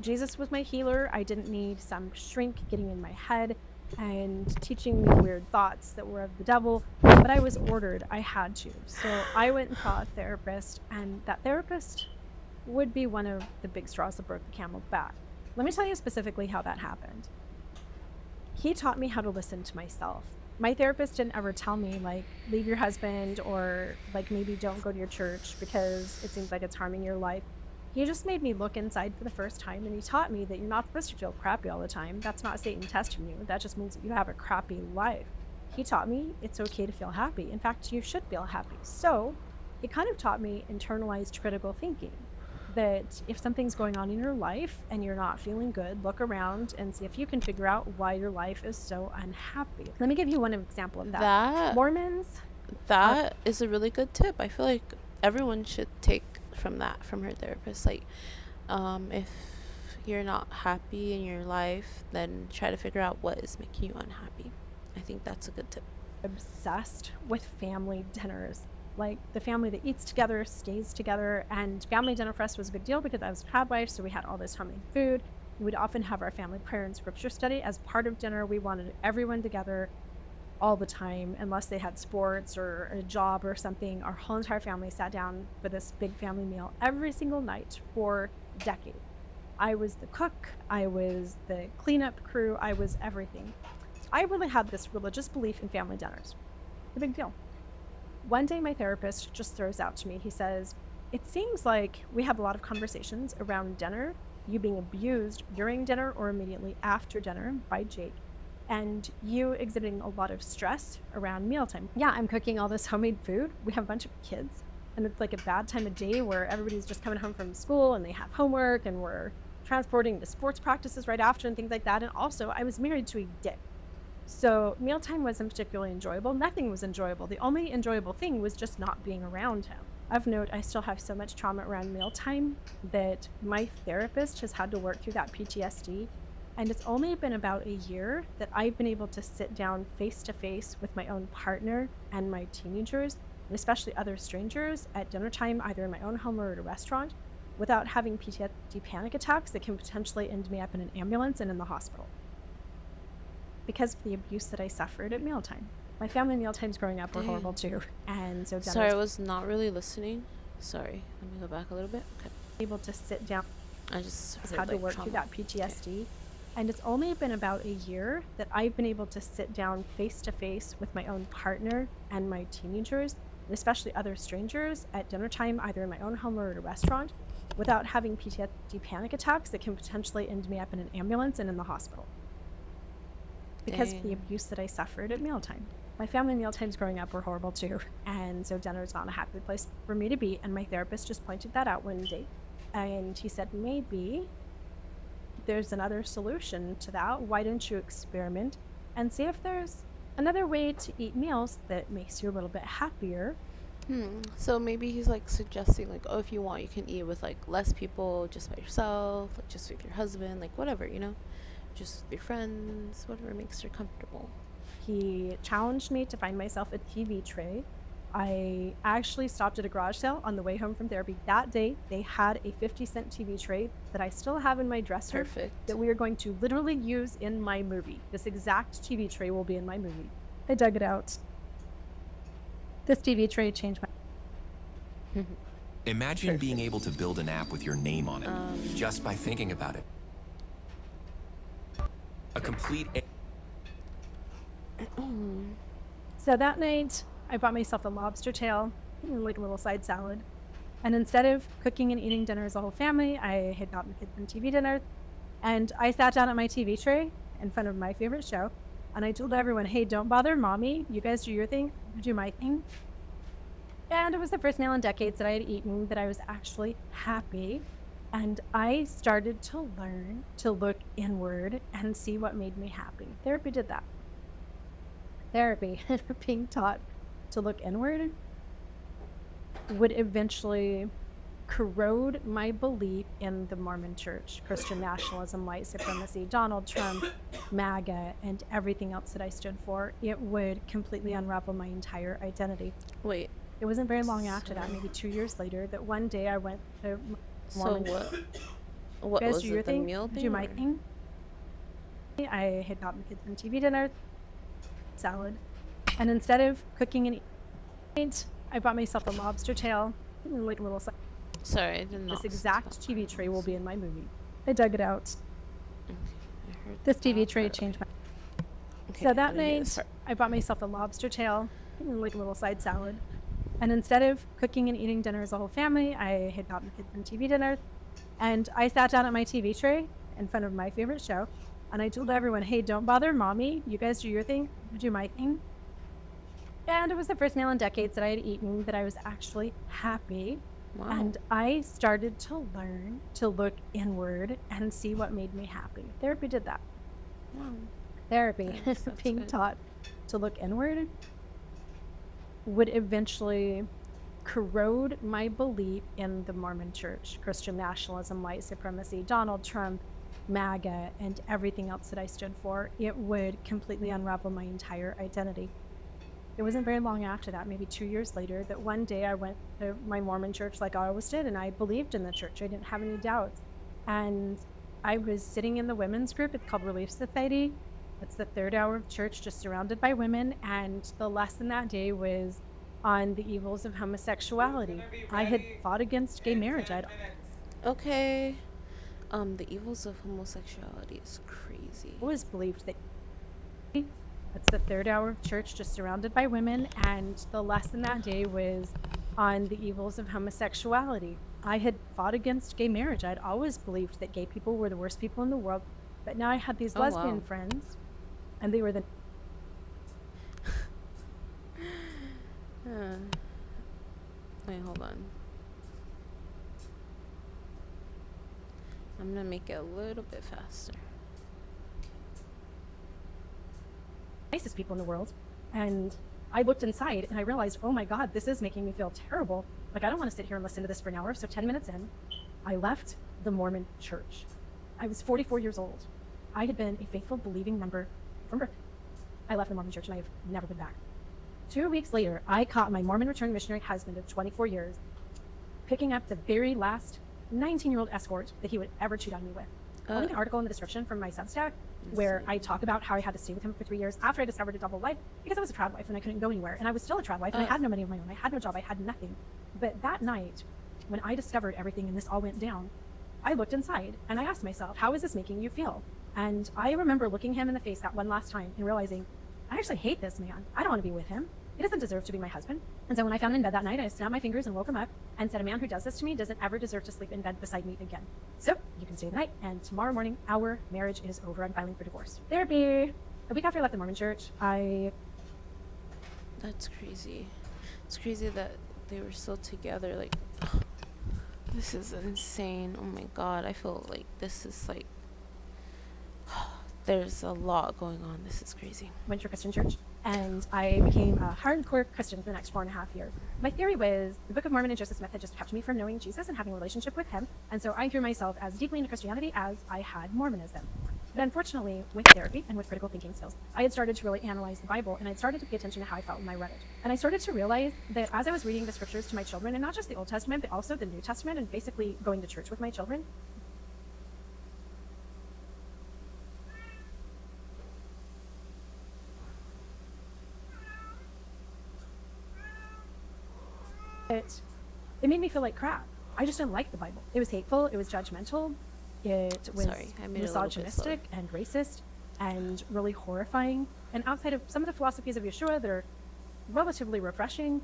Jesus was my healer. I didn't need some shrink getting in my head and teaching me weird thoughts that were of the devil, but I was ordered. I had to. So I went and saw a therapist, and that therapist would be one of the big straws that broke the camel's back. Let me tell you specifically how that happened. He taught me how to listen to myself. My therapist didn't ever tell me, like, leave your husband or, like, maybe don't go to your church because it seems like it's harming your life. He just made me look inside for the first time, and he taught me that you're not supposed to feel crappy all the time. That's not Satan testing you. That just means that you have a crappy life. He taught me it's okay to feel happy. In fact, you should feel happy. So he kind of taught me internalized critical thinking, that if something's going on in your life and you're not feeling good, look around and see if you can figure out why your life is so unhappy. Let me give you one example of that. Mormons. That is a really good tip. I feel like everyone should take from her therapist. Like, if you're not happy in your life, then try to figure out what is making you unhappy. I think that's a good tip. Obsessed with family dinners. Like, the family that eats together stays together, and family dinner for us was a big deal because I was a crab wife, so we had all this homemade food. We would often have our family prayer and scripture study as part of dinner. We wanted everyone together all the time, unless they had sports or a job or something. Our whole entire family sat down for this big family meal every single night for decades. I was the cook, I was the cleanup crew, I was everything. I really had this religious belief in family dinners. A big deal. One day my therapist just throws out to me, he says, it seems like we have a lot of conversations around dinner, you being abused during dinner or immediately after dinner by Jake, and you exhibiting a lot of stress around mealtime. Yeah, I'm cooking all this homemade food. We have a bunch of kids, and it's like a bad time of day where everybody's just coming home from school and they have homework, and we're transporting to sports practices right after and things like that. And also, I was married to a dick. So mealtime wasn't particularly enjoyable. Nothing was enjoyable. The only enjoyable thing was just not being around him. Of note, I still have so much trauma around mealtime that my therapist has had to work through that PTSD. And it's only been about a year that I've been able to sit down face to face with my own partner and my teenagers, and especially other strangers at dinner time, either in my own home or at a restaurant, without having PTSD panic attacks that can potentially end me up in an ambulance and in the hospital, because of the abuse that I suffered at mealtime. My family mealtimes growing up were horrible too. And so Sorry, I was not really listening. Sorry, let me go back a little bit. Okay. Able to sit down. I just had to work through that PTSD. Okay. And it's only been about a year that I've been able to sit down face to face with my own partner and my teenagers, and especially other strangers at dinner time, either in my own home or at a restaurant, without having PTSD panic attacks that can potentially end me up in an ambulance and in the hospital, because of the abuse that I suffered at mealtime. My family mealtimes growing up were horrible too, and so dinner is not a happy place for me to be, and my therapist just pointed that out one day, and he said, maybe there's another solution to that. Why don't you experiment and see if there's another way to eat meals that makes you a little bit happier? So maybe he's like suggesting, like, oh, if you want, you can eat with like less people, just by yourself, like just with your husband, like whatever, you know, just with your friends, whatever makes you comfortable. He challenged me to find myself a TV tray. I actually stopped at a garage sale on the way home from therapy. That day, they had a 50-cent TV tray that I still have in my dresser. Perfect. That we are going to literally use in my movie. This exact TV tray will be in my movie. I dug it out. This TV tray changed my... Imagine being able to build an app with your name on it, just by thinking about it. A complete... So that night, I bought myself a lobster tail, like a little side salad. And instead of cooking and eating dinner as a whole family, I had gotten the kids some TV dinner. And I sat down at my TV tray in front of my favorite show. And I told everyone, hey, don't bother mommy. You guys do your thing, I do my thing. And it was the first meal in decades that I had eaten that I was actually happy. And I started to learn to look inward and see what made me happy. Therapy did that. Therapy, being taught to look inward, would eventually corrode my belief in the Mormon Church, Christian nationalism, white supremacy, Donald Trump, MAGA, and everything else that I stood for. It would completely unravel my entire identity. Wait. It wasn't very long after that, maybe 2 years later, that one day I went to Mormon. So what you guys was do your it, thing, the meal thing? do my thing. I had gotten the kids some TV dinner, salad, and instead of cooking and eating, I bought myself a lobster tail, like a little. Sorry, I did not. This exact TV tray will be in my movie. I dug it out. Okay, I heard This TV that tray part. changed my. Okay, So I that didn't hear night, this part. I bought myself a lobster tail, like a little side salad. And instead of cooking and eating dinner as a whole family, I had gotten the kids some TV dinner. And I sat down at my TV tray in front of my favorite show. And I told everyone, hey, don't bother mommy. You guys do your thing, I do my thing. And it was the first meal in decades that I had eaten that I was actually happy. Wow. And I started to learn to look inward and see what made me happy. Therapy did that. Wow. Therapy, That's being good. taught to look inward, would eventually corrode my belief in the Mormon Church, Christian nationalism, white supremacy, Donald Trump, MAGA, and everything else that I stood for. It would completely unravel my entire identity. It wasn't very long after that, maybe 2 years later, that one day I went to my Mormon church like I always did, and I believed in the church. I didn't have any doubts. And I was sitting in the women's group. It's called Relief Society. It's the third hour of church, just surrounded by women. And the lesson that day was on the evils of homosexuality. I had fought against gay marriage. I'd Okay. The evils of homosexuality is crazy. always believed that it's the third hour of church, just surrounded by women, and the lesson that day was on the evils of homosexuality. I had fought against gay marriage. I'd always believed that gay people were the worst people in the world, but now I had these Oh, lesbian wow. friends, and they were the Wait, hold on. I'm gonna make it a little bit faster. nicest people in the world. And I looked inside and I realized, oh my God, this is making me feel terrible. Like, I don't want to sit here and listen to this for an hour. So 10 minutes in, I left the Mormon church. I was 44 years old. I had been a faithful, believing member from birth. I left the Mormon church and I've never been back. 2 weeks later, I caught my Mormon returned missionary husband of 24 years picking up the very last 19-year-old escort that he would ever cheat on me with. I'll link an article in the description from my Substack where I talk about how I had to stay with him for 3 years after I discovered a double life because I was a trad wife and I couldn't go anywhere. And I was still a trad wife and I had no money of my own. I had no job. I had nothing. But that night, when I discovered everything and this all went down, I looked inside and I asked myself, how is this making you feel? And I remember looking him in the face that one last time and realizing, I actually hate this man. I don't want to be with him. He doesn't deserve to be my husband. And so when I found him in bed that night, I snapped my fingers and woke him up and said, a man who does this to me doesn't ever deserve to sleep in bed beside me again. So you can stay the night, and tomorrow morning, our marriage is over. I'm filing for divorce. Therapy. A week after I left the Mormon church, That's crazy. It's crazy that they were still together. Like, this is insane. Oh my God. I feel like this is like, there's a lot going on. This is crazy. went to a Christian church, and I became a hardcore Christian for the next 4.5 years. My theory was the Book of Mormon and Joseph Smith had just kept me from knowing Jesus and having a relationship with him, and so I threw myself as deeply into Christianity as I had Mormonism. But unfortunately, with therapy and with critical thinking skills, I had started to really analyze the Bible, and I'd started to pay attention to how I felt when I read it. And I started to realize that as I was reading the scriptures to my children, and not just the Old Testament, but also the New Testament, and basically going to church with my children, it made me feel like crap. I just didn't like the Bible. It was hateful. It was judgmental. It was Sorry, I made it a little bit misogynistic and racist and really horrifying. And outside of some of the philosophies of Yeshua that are relatively refreshing,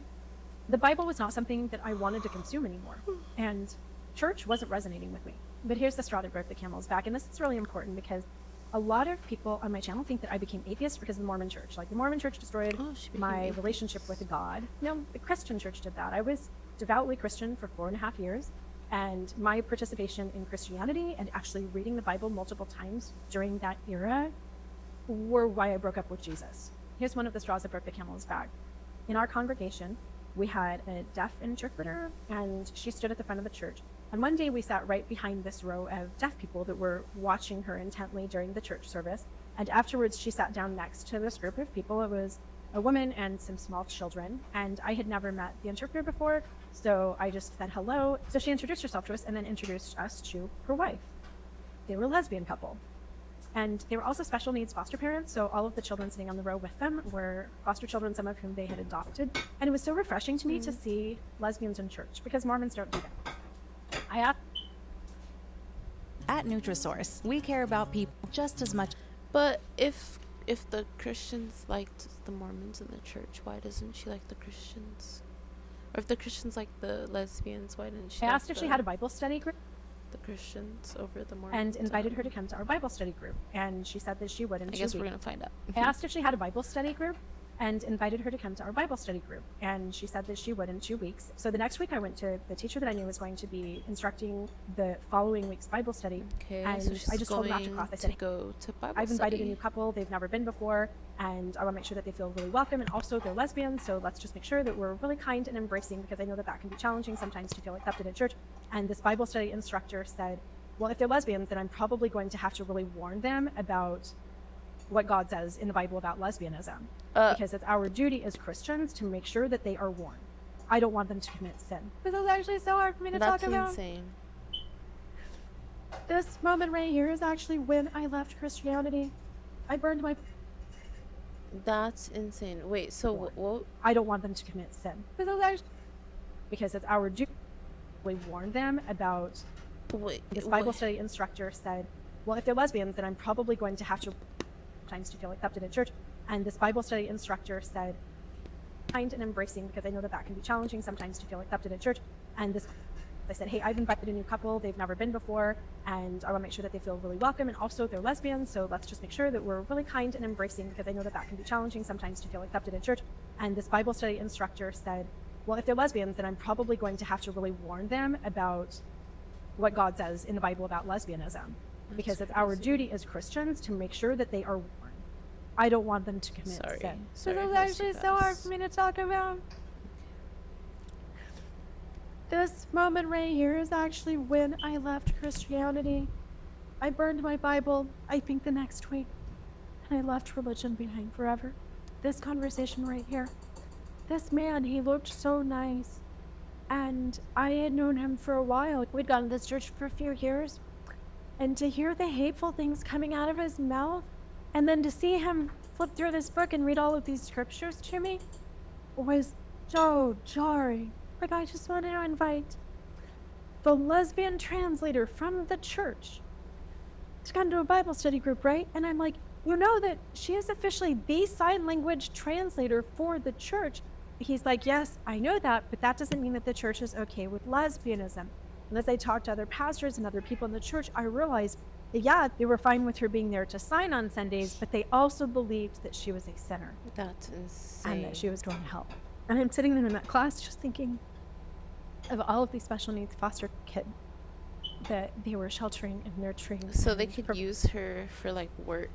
the Bible was not something that I wanted to consume anymore. And church wasn't resonating with me. But here's the straw that broke the camel's back. And this is really important because a lot of people on my channel think that I became atheist because of the Mormon church. Like, the Mormon church destroyed she became my atheist. relationship with God. No, the Christian church did that. I was devoutly Christian for 4.5 years. And my participation in Christianity and actually reading the Bible multiple times during that era were why I broke up with Jesus. Here's one of the straws that broke the camel's back. In our congregation, we had a deaf interpreter, and she stood at the front of the church. And one day we sat right behind this row of deaf people that were watching her intently during the church service. And afterwards, she sat down next to this group of people. It was a woman and some small children. And I had never met the interpreter before, so I just said hello. So she introduced herself to us and then introduced us to her wife. They were a lesbian couple. And they were also special needs foster parents. So all of the children sitting on the row with them were foster children, some of whom they had adopted. And it was so refreshing to me to see lesbians in church, because Mormons don't do that. At Nutrisource, we care about people just as much. But if the Christians liked the Mormons in the church, why doesn't she like the Christians? Or if the Christians like the lesbians, why didn't she? I like asked if she had a Bible study group the Christians over the Mormons, and invited her to come to our Bible study group, and she said that she would. And I guess we're gonna find out. I asked if she had a Bible study group and invited her to come to our Bible study group, and she said that she would in 2 weeks. So the next week I went to the teacher that I knew was going to be instructing the following week's Bible study. Okay, And so she's I just told them after going class, I to said, go to Bible I've invited study. a new couple, they've never been before, and I want to make sure that they feel really welcome, and also they're lesbians, so let's just make sure that we're really kind and embracing, because I know that that can be challenging sometimes to feel accepted in church. And this Bible study instructor said, well, if they're lesbians, then I'm probably going to have to really warn them about what God says in the Bible about lesbianism, because it's our duty as Christians to make sure that they are warned. I don't want them to commit sin. This is actually so hard for me to That's talk about. insane. This moment right here is actually when I left Christianity. I burned my... That's insane. Wait, so what? I don't want them to commit sin. This is actually... because it's our duty to warn them about... Wait, This Bible study instructor said, well, if they're lesbians, then I'm probably going to have to times to feel accepted in church. And this Bible study instructor said, kind and embracing, because I know that that can be challenging sometimes to feel accepted in church. And this, I said, hey, I've invited a new couple, they've never been before, and I want to make sure that they feel really welcome, and also they're lesbians, so let's just make sure that we're really kind and embracing, because I know that that can be challenging sometimes to feel accepted in church. And this Bible study instructor said, well, if they're lesbians, then I'm probably going to have to really warn them about what God says in the Bible about lesbianism, because it's our duty as Christians to make sure that they are warned. I don't want them to commit sin. Sorry, This is actually so hard for me to talk about. This moment right here is actually when I left Christianity. I burned my Bible, I think the next week, and I left religion behind forever. This conversation right here. This man, he looked so nice. And I had known him for a while. We'd gone to this church for a few years. And to hear the hateful things coming out of his mouth, and then to see him flip through this book and read all of these scriptures to me, was so jarring. Like, I just wanted to invite the lesbian translator from the church to come to a Bible study group, right? And I'm like, you know that she is officially the sign language translator for the church. He's like, yes, I know that, but that doesn't mean that the church is okay with lesbianism. And as I talked to other pastors and other people in the church, I realized that, yeah, they were fine with her being there to sign on Sundays, but they also believed that she was a sinner. That's insane. And that she was going to hell. And I'm sitting there in that class just thinking of all of these special needs foster kids that they were sheltering and nurturing. So they could use her for like work,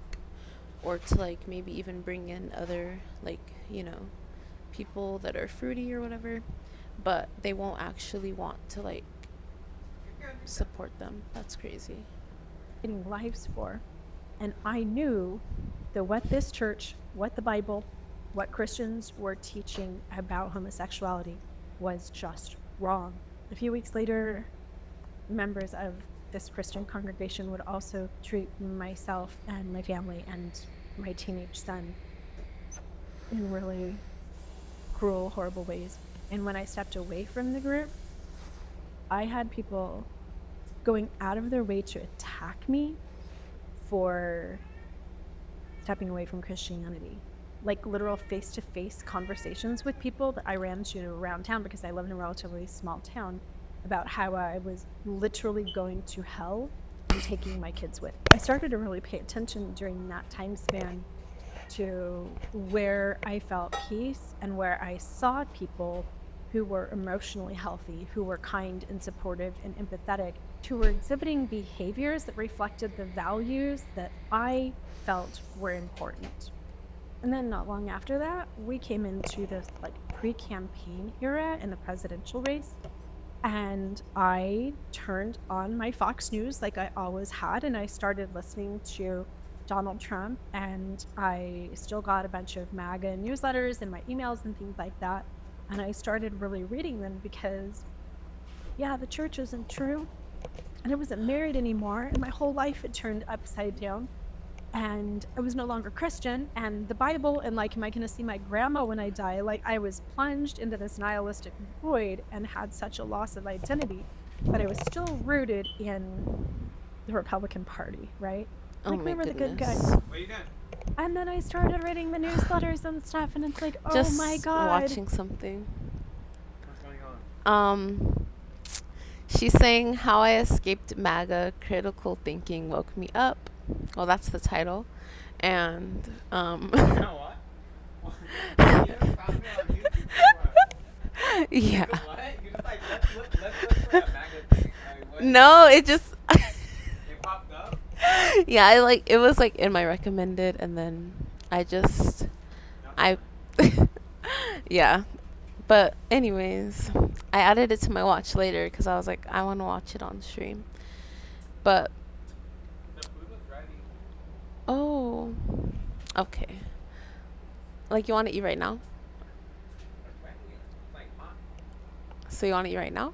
or to like maybe even bring in other, like, you know, people that are fruity or whatever, but they won't actually want to like support them. That's crazy. Getting lives for. And I knew that what this church, what the Bible, what Christians were teaching about homosexuality was just wrong. A few weeks later, members of this Christian congregation would also treat myself and my family and my teenage son in really cruel, horrible ways. And when I stepped away from the group, I had people going out of their way to attack me for stepping away from Christianity. Like literal face-to-face conversations with people that I ran into around town, because I live in a relatively small town, about how I was literally going to hell and taking my kids with me. I started to really pay attention during that time span to where I felt peace and where I saw people who were emotionally healthy, who were kind and supportive and empathetic, who were exhibiting behaviors that reflected the values that I felt were important. And then not long after that, we came into this like pre-campaign era in the presidential race. And I turned on my Fox News like I always had, and I started listening to Donald Trump, and I still got a bunch of MAGA newsletters in my emails and things like that. And I started really reading them because, yeah, the church isn't true. And I wasn't married anymore, and my whole life had turned upside down. and I was no longer Christian, and the Bible, and like, am I going to see my grandma when I die? Like, I was plunged into this nihilistic void and had such a loss of identity, but I was still rooted in the Republican Party, right? Like, we were the good guys. What are you doing? And then I started reading the newsletters and stuff, and it's like, oh Just my God. watching something. What's going on? She's saying how I escaped MAGA, critical thinking woke me up. Well, that's the title. And You know what? You haven't found me on YouTube before. yeah. What? You just like, let's play a MAGA thing. Like, what? No, it just It popped up? yeah, it was like in my recommended, and then I yeah. But anyways, I added it to my watch later because I was like, I want to watch it on stream. But The food was ready. oh, okay. Like, you want to eat right now? It's ready. It's like hot. So you want to eat right now,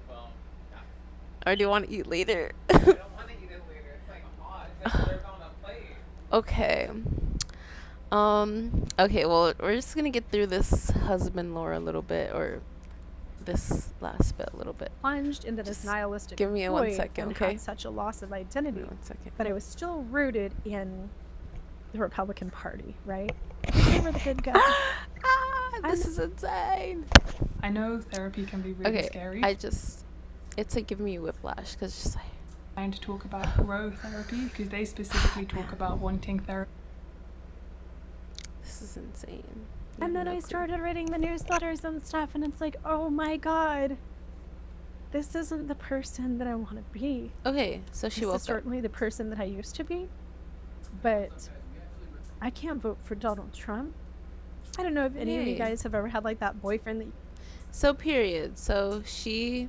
Well, yeah. or do you want to eat later? I don't want to eat it later. It's like hot. It's like served on a plate. Okay. Okay, well, we're just gonna get through this husband lore a little bit, or this last bit a little bit. Plunged into this Just nihilistic give me void 1 second, and okay? had such a loss of identity, Give me 1 second. but I was still rooted in the Republican Party, right? We were the good guys. This is insane. I know therapy can be really Okay, scary. it's like giving me whiplash because it's just like, Trying to talk about grow therapy because they specifically talk about wanting therapy. this is insane. And then No I clue. started reading the newsletters and stuff, and it's like, oh my God, this isn't the person that I want to be. Okay, so she This woke is certainly the person that I used to be, but I can't vote for Donald Trump. I don't know if any of you Hey. guys have ever had like that boyfriend that So period. So she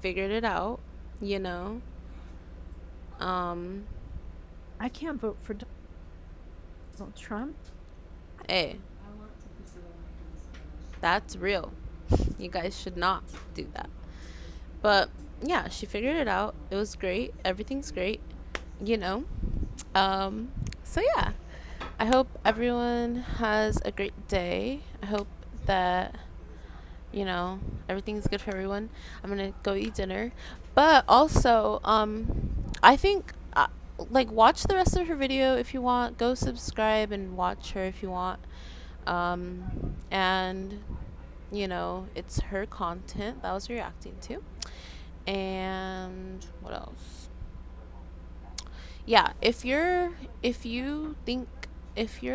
figured it out, you know. I can't vote for Donald Trump. Hey, that's real. You guys should not do that. But yeah, she figured it out. It was great. Everything's great, you know. So yeah, I hope everyone has a great day. I hope that, you know, everything's good for everyone. I'm gonna go eat dinner, but also I think like, watch the rest of her video if you want. Go subscribe and watch her if you want. And you know, it's her content that I was reacting to. And what else? Yeah, if you're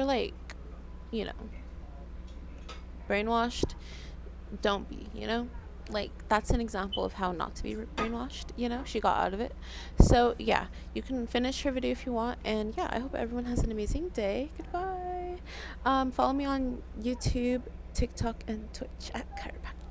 like, you know, brainwashed, don't be, you know. Like, that's an example of how not to be brainwashed, you know. She got out of it. So yeah, you can finish her video if you want. And yeah, I hope everyone has an amazing day. Goodbye. Follow me on YouTube, TikTok, and Twitch at Chiropractic.